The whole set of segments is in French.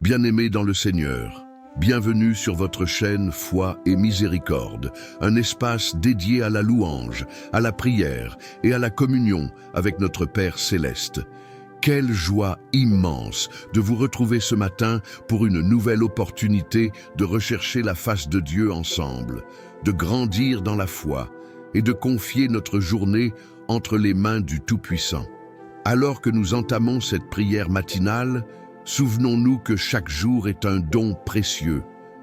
Bien-aimés dans le Seigneur, bienvenue sur votre chaîne Foi et Miséricorde, un espace dédié à la louange, à la prière et à la communion avec notre Père Céleste. Quelle joie immense de vous retrouver ce matin pour une nouvelle opportunité de rechercher la face de Dieu ensemble, de grandir dans la foi et de confier notre journée entre les mains du Tout-Puissant. Alors que nous entamons cette prière matinale, souvenons-nous que chaque jour est un don précieux,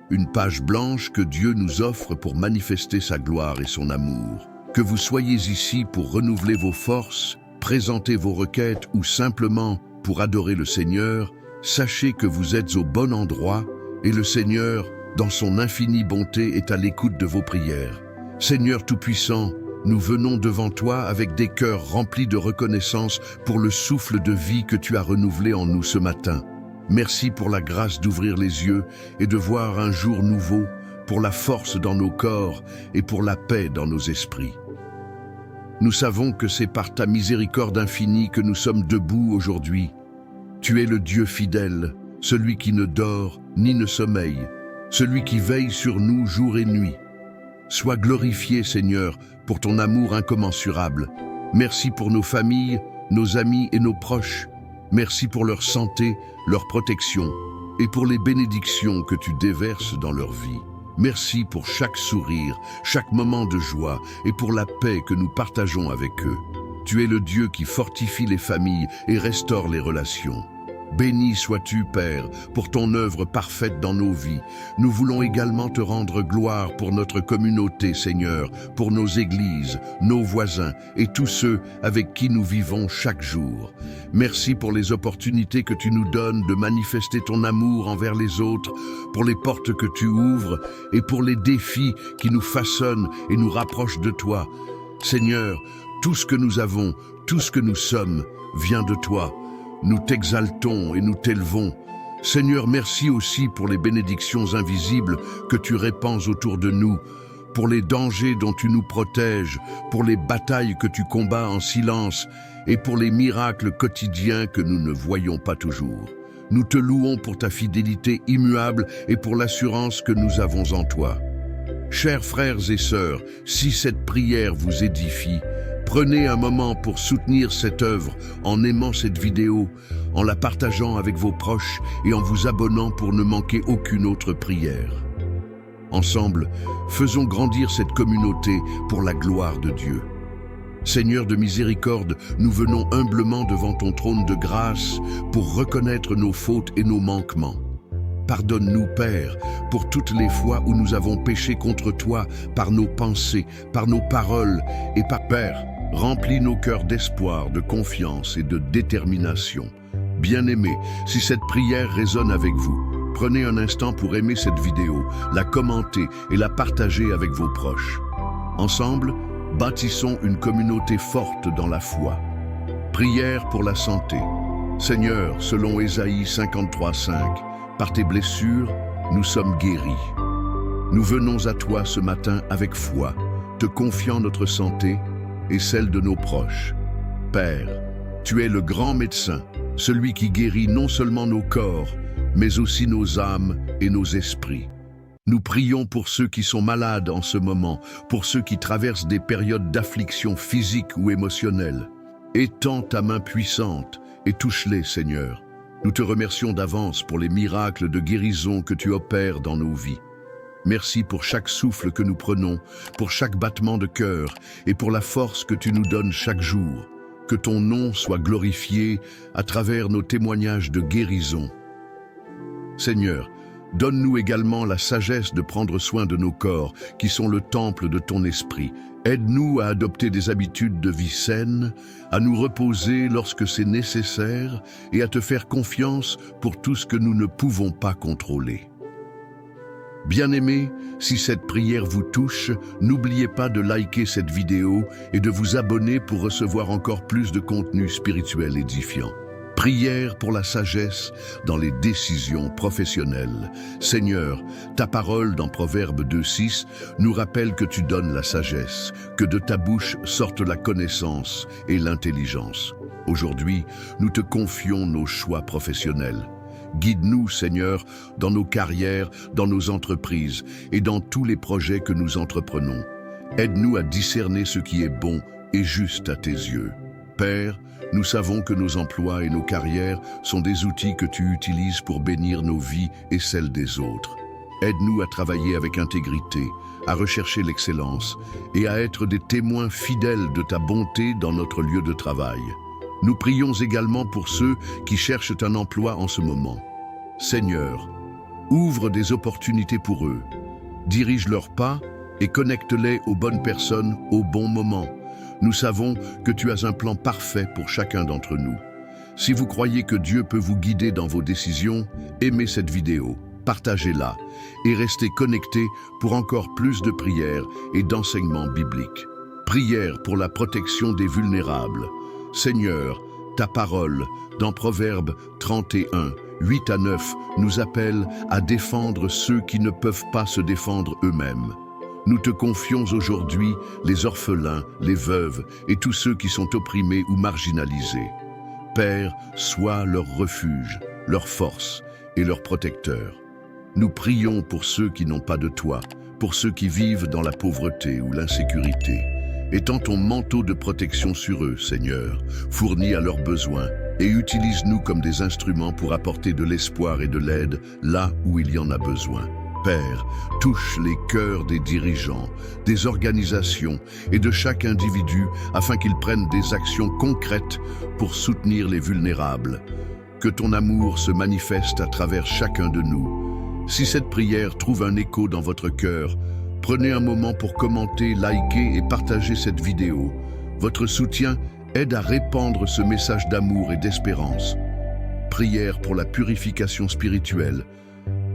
une page blanche que Dieu nous offre pour manifester sa gloire et son amour. Que vous soyez ici pour renouveler vos forces, présenter vos requêtes ou simplement pour adorer le Seigneur, sachez que vous êtes au bon endroit et le Seigneur, dans son infinie bonté, est à l'écoute de vos prières. Seigneur Tout-Puissant, nous venons devant toi avec des cœurs remplis de reconnaissance pour le souffle de vie que tu as renouvelé en nous ce matin. Merci pour la grâce d'ouvrir les yeux et de voir un jour nouveau, pour la force dans nos corps et pour la paix dans nos esprits. Nous savons que c'est par ta miséricorde infinie que nous sommes debout aujourd'hui. Tu es le Dieu fidèle, celui qui ne dort ni ne sommeille, celui qui veille sur nous jour et nuit. Sois glorifié, Seigneur, pour ton amour incommensurable. Merci pour nos familles, nos amis et nos proches. Merci pour leur santé, leur protection et pour les bénédictions que tu déverses dans leur vie. Merci pour chaque sourire, chaque moment de joie et pour la paix que nous partageons avec eux. Tu es le Dieu qui fortifie les familles et restaure les relations. Béni sois-tu, Père, pour ton œuvre parfaite dans nos vies. Nous voulons également te rendre gloire pour notre communauté, Seigneur, pour nos églises, nos voisins et tous ceux avec qui nous vivons chaque jour. Merci pour les opportunités que tu nous donnes de manifester ton amour envers les autres, pour les portes que tu ouvres et pour les défis qui nous façonnent et nous rapprochent de toi. Seigneur, tout ce que nous avons, tout ce que nous sommes, vient de toi. Nous t'exaltons et nous t'élevons. Seigneur, merci aussi pour les bénédictions invisibles que tu répands autour de nous, pour les dangers dont tu nous protèges, pour les batailles que tu combats en silence et pour les miracles quotidiens que nous ne voyons pas toujours. Nous te louons pour ta fidélité immuable et pour l'assurance que nous avons en toi. Chers frères et sœurs, si cette prière vous édifie, prenez un moment pour soutenir cette œuvre en aimant cette vidéo, en la partageant avec vos proches et en vous abonnant pour ne manquer aucune autre prière. Ensemble, faisons grandir cette communauté pour la gloire de Dieu. Seigneur de miséricorde, nous venons humblement devant ton trône de grâce pour reconnaître nos fautes et nos manquements. Pardonne-nous, Père, pour toutes les fois où nous avons péché contre toi par nos pensées, par nos paroles et par Père. Remplis nos cœurs d'espoir, de confiance et de détermination. Bien-aimés, si cette prière résonne avec vous, prenez un instant pour aimer cette vidéo, la commenter et la partager avec vos proches. Ensemble, bâtissons une communauté forte dans la foi. Prière pour la santé. Seigneur, selon Ésaïe 53:5, par tes blessures, nous sommes guéris. Nous venons à toi ce matin avec foi, te confiant notre santé et celle de nos proches. Père, tu es le grand médecin, celui qui guérit non seulement nos corps, mais aussi nos âmes et nos esprits. Nous prions pour ceux qui sont malades en ce moment, pour ceux qui traversent des périodes d'affliction physique ou émotionnelle. Étends ta main puissante et touche-les, Seigneur. Nous te remercions d'avance pour les miracles de guérison que tu opères dans nos vies. Merci pour chaque souffle que nous prenons, pour chaque battement de cœur et pour la force que tu nous donnes chaque jour. Que ton nom soit glorifié à travers nos témoignages de guérison. Seigneur, donne-nous également la sagesse de prendre soin de nos corps, qui sont le temple de ton esprit. Aide-nous à adopter des habitudes de vie saines, à nous reposer lorsque c'est nécessaire et à te faire confiance pour tout ce que nous ne pouvons pas contrôler. Bien-aimés, si cette prière vous touche, n'oubliez pas de liker cette vidéo et de vous abonner pour recevoir encore plus de contenu spirituel édifiant. Prière pour la sagesse dans les décisions professionnelles. Seigneur, ta parole dans Proverbe 2:6 nous rappelle que tu donnes la sagesse, que de ta bouche sortent la connaissance et l'intelligence. Aujourd'hui, nous te confions nos choix professionnels. Guide-nous, Seigneur, dans nos carrières, dans nos entreprises et dans tous les projets que nous entreprenons. Aide-nous à discerner ce qui est bon et juste à tes yeux. Père, nous savons que nos emplois et nos carrières sont des outils que tu utilises pour bénir nos vies et celles des autres. Aide-nous à travailler avec intégrité, à rechercher l'excellence et à être des témoins fidèles de ta bonté dans notre lieu de travail. Nous prions également pour ceux qui cherchent un emploi en ce moment. Seigneur, ouvre des opportunités pour eux, dirige leurs pas et connecte-les aux bonnes personnes au bon moment. Nous savons que tu as un plan parfait pour chacun d'entre nous. Si vous croyez que Dieu peut vous guider dans vos décisions, aimez cette vidéo, partagez-la et restez connectés pour encore plus de prières et d'enseignements bibliques. Prière pour la protection des vulnérables. Seigneur, ta parole, dans Proverbes 31, 8 à 9, nous appelle à défendre ceux qui ne peuvent pas se défendre eux-mêmes. Nous te confions aujourd'hui les orphelins, les veuves et tous ceux qui sont opprimés ou marginalisés. Père, sois leur refuge, leur force et leur protecteur. Nous prions pour ceux qui n'ont pas de toi, pour ceux qui vivent dans la pauvreté ou l'insécurité. Étends ton manteau de protection sur eux, Seigneur, fournis à leurs besoins, et utilise-nous comme des instruments pour apporter de l'espoir et de l'aide là où il y en a besoin. Père, touche les cœurs des dirigeants, des organisations et de chaque individu afin qu'ils prennent des actions concrètes pour soutenir les vulnérables. Que ton amour se manifeste à travers chacun de nous. Si cette prière trouve un écho dans votre cœur, prenez un moment pour commenter, liker et partager cette vidéo. Votre soutien aide à répandre ce message d'amour et d'espérance. Prière pour la purification spirituelle.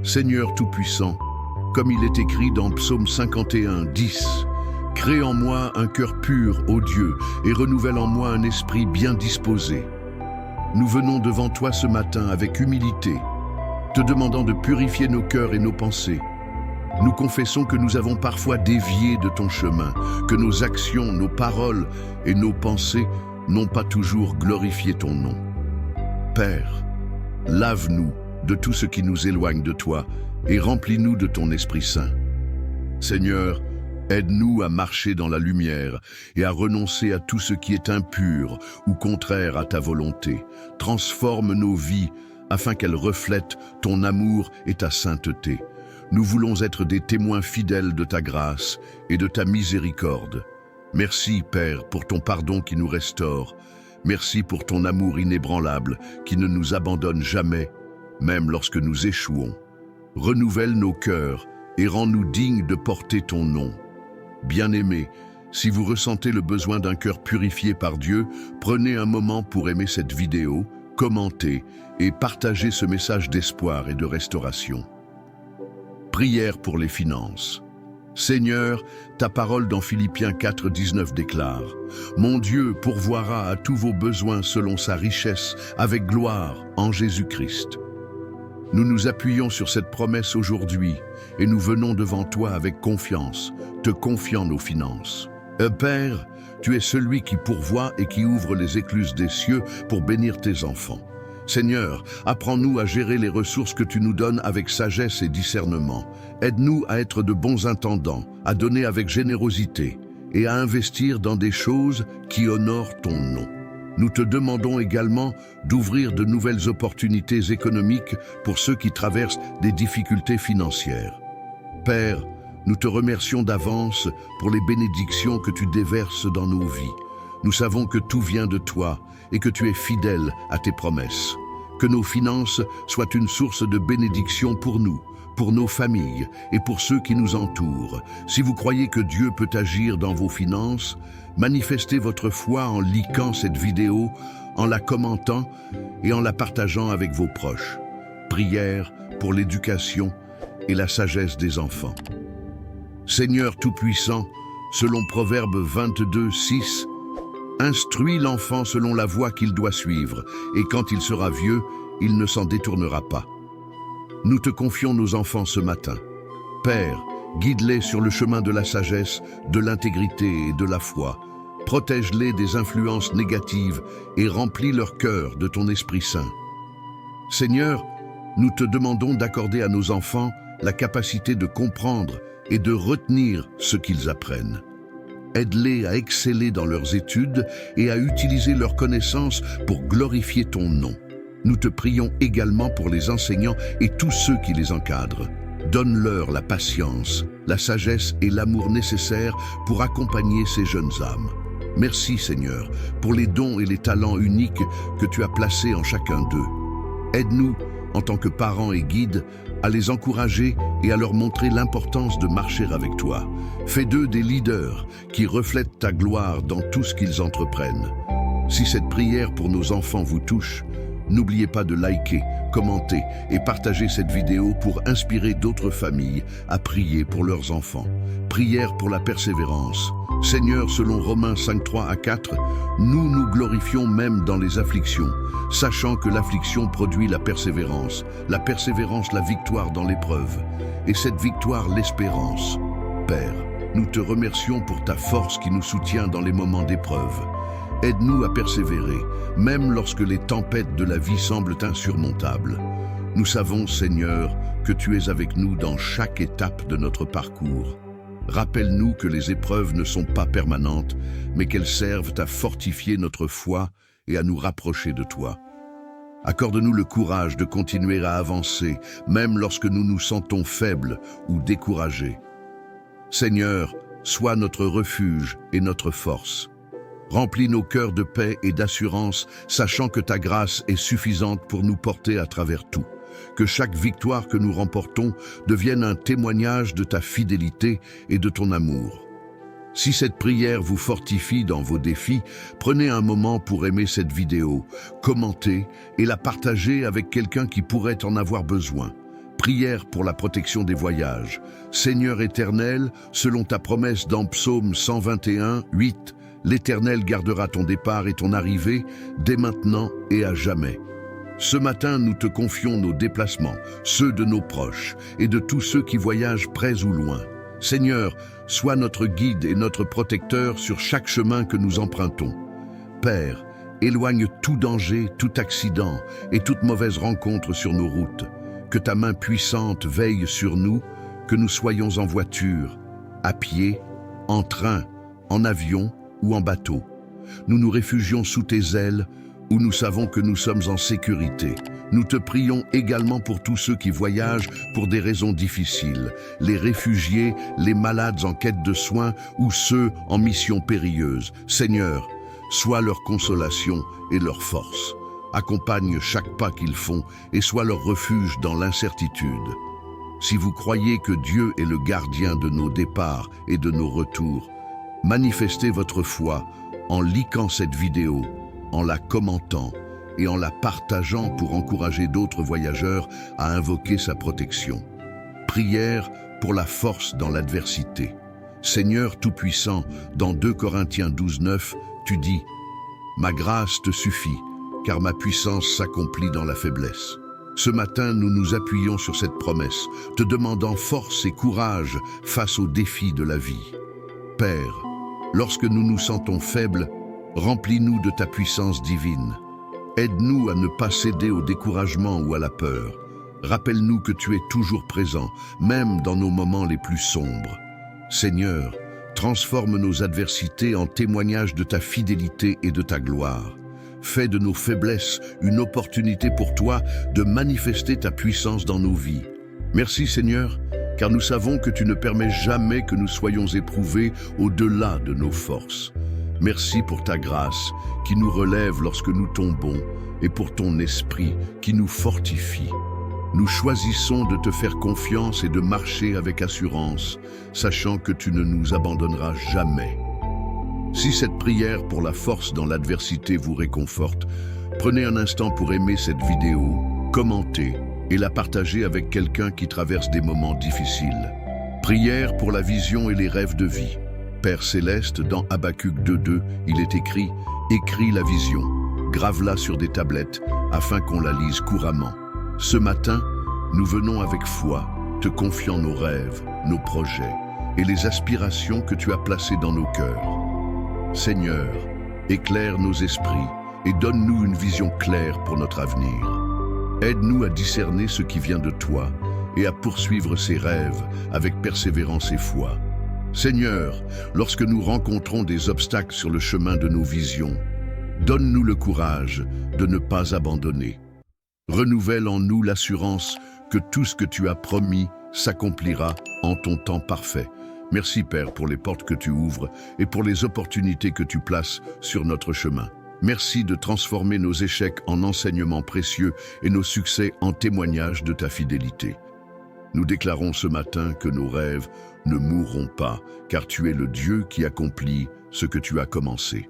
Seigneur Tout-Puissant, comme il est écrit dans Psaume 51, 10, « Crée en moi un cœur pur, ô Dieu, et renouvelle en moi un esprit bien disposé. » Nous venons devant toi ce matin avec humilité, te demandant de purifier nos cœurs et nos pensées. Nous confessons que nous avons parfois dévié de ton chemin, que nos actions, nos paroles et nos pensées n'ont pas toujours glorifié ton nom. Père, lave-nous de tout ce qui nous éloigne de toi et remplis-nous de ton Esprit Saint. Seigneur, aide-nous à marcher dans la lumière et à renoncer à tout ce qui est impur ou contraire à ta volonté. Transforme nos vies afin qu'elles reflètent ton amour et ta sainteté. Nous voulons être des témoins fidèles de ta grâce et de ta miséricorde. Merci, Père, pour ton pardon qui nous restaure. Merci pour ton amour inébranlable qui ne nous abandonne jamais, même lorsque nous échouons. Renouvelle nos cœurs et rends-nous dignes de porter ton nom. Bien-aimés, si vous ressentez le besoin d'un cœur purifié par Dieu, prenez un moment pour aimer cette vidéo, commenter et partager ce message d'espoir et de restauration. Prière pour les finances. Seigneur, ta parole dans Philippiens 4, 19 déclare « Mon Dieu pourvoira à tous vos besoins selon sa richesse, avec gloire en Jésus-Christ. » Nous nous appuyons sur cette promesse aujourd'hui et nous venons devant toi avec confiance, te confiant nos finances. Père, tu es celui qui pourvoit et qui ouvre les écluses des cieux pour bénir tes enfants. Seigneur, apprends-nous à gérer les ressources que tu nous donnes avec sagesse et discernement. Aide-nous à être de bons intendants, à donner avec générosité et à investir dans des choses qui honorent ton nom. Nous te demandons également d'ouvrir de nouvelles opportunités économiques pour ceux qui traversent des difficultés financières. Père, nous te remercions d'avance pour les bénédictions que tu déverses dans nos vies. Nous savons que tout vient de toi et que tu es fidèle à tes promesses. Que nos finances soient une source de bénédiction pour nous, pour nos familles et pour ceux qui nous entourent. Si vous croyez que Dieu peut agir dans vos finances, manifestez votre foi en likant cette vidéo, en la commentant et en la partageant avec vos proches. Prière pour l'éducation et la sagesse des enfants. Seigneur Tout-Puissant, selon Proverbes 22, 6, instruis l'enfant selon la voie qu'il doit suivre, et quand il sera vieux, il ne s'en détournera pas. Nous te confions nos enfants ce matin. Père, guide-les sur le chemin de la sagesse, de l'intégrité et de la foi. Protège-les des influences négatives et remplis leur cœur de ton Esprit Saint. Seigneur, Nous te demandons d'accorder à nos enfants la capacité de comprendre et de retenir ce qu'ils apprennent. Aide-les à exceller dans leurs études et à utiliser leurs connaissances pour glorifier ton nom. Nous te prions également pour les enseignants et tous ceux qui les encadrent. Donne-leur la patience, la sagesse et l'amour nécessaires pour accompagner ces jeunes âmes. Merci Seigneur pour les dons et les talents uniques que tu as placés en chacun d'eux. Aide-nous, en tant que parents et guides, à les encourager et à leur montrer l'importance de marcher avec toi. Fais d'eux des leaders qui reflètent ta gloire dans tout ce qu'ils entreprennent. Si cette prière pour nos enfants vous touche, n'oubliez pas de liker, commenter et partager cette vidéo pour inspirer d'autres familles à prier pour leurs enfants. Prière pour la persévérance. Seigneur, selon Romains 5, 3 à 4, nous nous glorifions même dans les afflictions, sachant que l'affliction produit la persévérance la victoire dans l'épreuve, et cette victoire l'espérance. Père, nous te remercions pour ta force qui nous soutient dans les moments d'épreuve. Aide-nous à persévérer, même lorsque les tempêtes de la vie semblent insurmontables. Nous savons, Seigneur, que tu es avec nous dans chaque étape de notre parcours. Rappelle-nous que les épreuves ne sont pas permanentes, mais qu'elles servent à fortifier notre foi et à nous rapprocher de toi. Accorde-nous le courage de continuer à avancer, même lorsque nous nous sentons faibles ou découragés. Seigneur, sois notre refuge et notre force. Remplis nos cœurs de paix et d'assurance, sachant que ta grâce est suffisante pour nous porter à travers tout. Que chaque victoire que nous remportons devienne un témoignage de ta fidélité et de ton amour. Si cette prière vous fortifie dans vos défis, prenez un moment pour aimer cette vidéo, commenter et la partager avec quelqu'un qui pourrait en avoir besoin. Prière pour la protection des voyages. Seigneur éternel, selon ta promesse dans Psaume 121, 8, l'Éternel gardera ton départ et ton arrivée dès maintenant et à jamais. Ce matin, nous te confions nos déplacements, ceux de nos proches et de tous ceux qui voyagent près ou loin. Seigneur, sois notre guide et notre protecteur sur chaque chemin que nous empruntons. Père, éloigne tout danger, tout accident et toute mauvaise rencontre sur nos routes. Que ta main puissante veille sur nous, que nous soyons en voiture, à pied, en train, en avion ou en bateau. Nous nous réfugions sous tes ailes, où nous savons que nous sommes en sécurité. Nous te prions également pour tous ceux qui voyagent pour des raisons difficiles, les réfugiés, les malades en quête de soins ou ceux en mission périlleuse. Seigneur, sois leur consolation et leur force. Accompagne chaque pas qu'ils font et sois leur refuge dans l'incertitude. Si vous croyez que Dieu est le gardien de nos départs et de nos retours, manifestez votre foi en likant cette vidéo, en la commentant et en la partageant pour encourager d'autres voyageurs à invoquer sa protection. Prière pour la force dans l'adversité. Seigneur Tout-Puissant, dans 2 Corinthiens 12, 9, tu dis « Ma grâce te suffit, car ma puissance s'accomplit dans la faiblesse ». Ce matin, nous nous appuyons sur cette promesse, te demandant force et courage face aux défis de la vie. Père, lorsque nous nous sentons faibles, remplis-nous de ta puissance divine. Aide-nous à ne pas céder au découragement ou à la peur. Rappelle-nous que tu es toujours présent, même dans nos moments les plus sombres. Seigneur, transforme nos adversités en témoignages de ta fidélité et de ta gloire. Fais de nos faiblesses une opportunité pour toi de manifester ta puissance dans nos vies. Merci Seigneur, car nous savons que tu ne permets jamais que nous soyons éprouvés au-delà de nos forces. Merci pour ta grâce qui nous relève lorsque nous tombons et pour ton esprit qui nous fortifie. Nous choisissons de te faire confiance et de marcher avec assurance, sachant que tu ne nous abandonneras jamais. Si cette prière pour la force dans l'adversité vous réconforte, prenez un instant pour aimer cette vidéo, commenter et la partager avec quelqu'un qui traverse des moments difficiles. Prière pour la vision et les rêves de vie. Père Céleste, dans Habacuc 2.2, il est écrit « Écris la vision, grave-la sur des tablettes, afin qu'on la lise couramment. » Ce matin, nous venons avec foi, te confiant nos rêves, nos projets et les aspirations que tu as placées dans nos cœurs. Seigneur, éclaire nos esprits et donne-nous une vision claire pour notre avenir. Aide-nous à discerner ce qui vient de toi et à poursuivre ses rêves avec persévérance et foi. Seigneur, lorsque nous rencontrons des obstacles sur le chemin de nos visions, donne-nous le courage de ne pas abandonner. Renouvelle en nous l'assurance que tout ce que tu as promis s'accomplira en ton temps parfait. Merci Père pour les portes que tu ouvres et pour les opportunités que tu places sur notre chemin. Merci de transformer nos échecs en enseignements précieux et nos succès en témoignages de ta fidélité. Nous déclarons ce matin que nos rêves ne mourront pas, car tu es le Dieu qui accomplit ce que tu as commencé.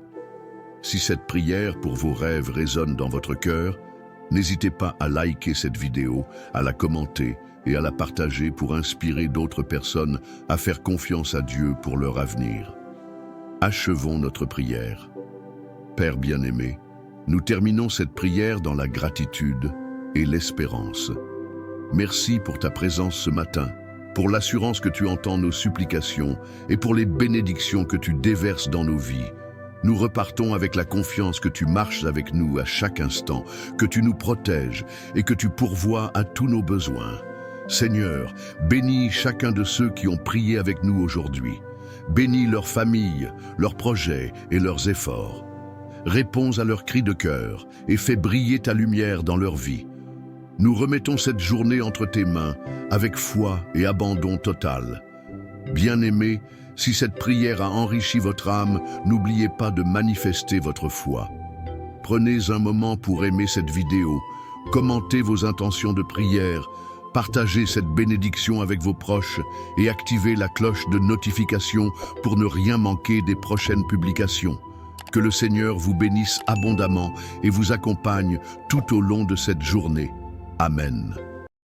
Si cette prière pour vos rêves résonne dans votre cœur, n'hésitez pas à liker cette vidéo, à la commenter et à la partager pour inspirer d'autres personnes à faire confiance à Dieu pour leur avenir. Achevons notre prière. Père bien-aimé, nous terminons cette prière dans la gratitude et l'espérance. Merci pour ta présence ce matin, pour l'assurance que tu entends nos supplications et pour les bénédictions que tu déverses dans nos vies. Nous repartons avec la confiance que tu marches avec nous à chaque instant, que tu nous protèges et que tu pourvois à tous nos besoins. Seigneur, bénis chacun de ceux qui ont prié avec nous aujourd'hui. Bénis leurs familles, leurs projets et leurs efforts. Réponds à leurs cris de cœur et fais briller ta lumière dans leur vie. Nous remettons cette journée entre tes mains avec foi et abandon total. Bien-aimés, si cette prière a enrichi votre âme, n'oubliez pas de manifester votre foi. Prenez un moment pour aimer cette vidéo, commentez vos intentions de prière, partagez cette bénédiction avec vos proches et activez la cloche de notification pour ne rien manquer des prochaines publications. Que le Seigneur vous bénisse abondamment et vous accompagne tout au long de cette journée. Amen.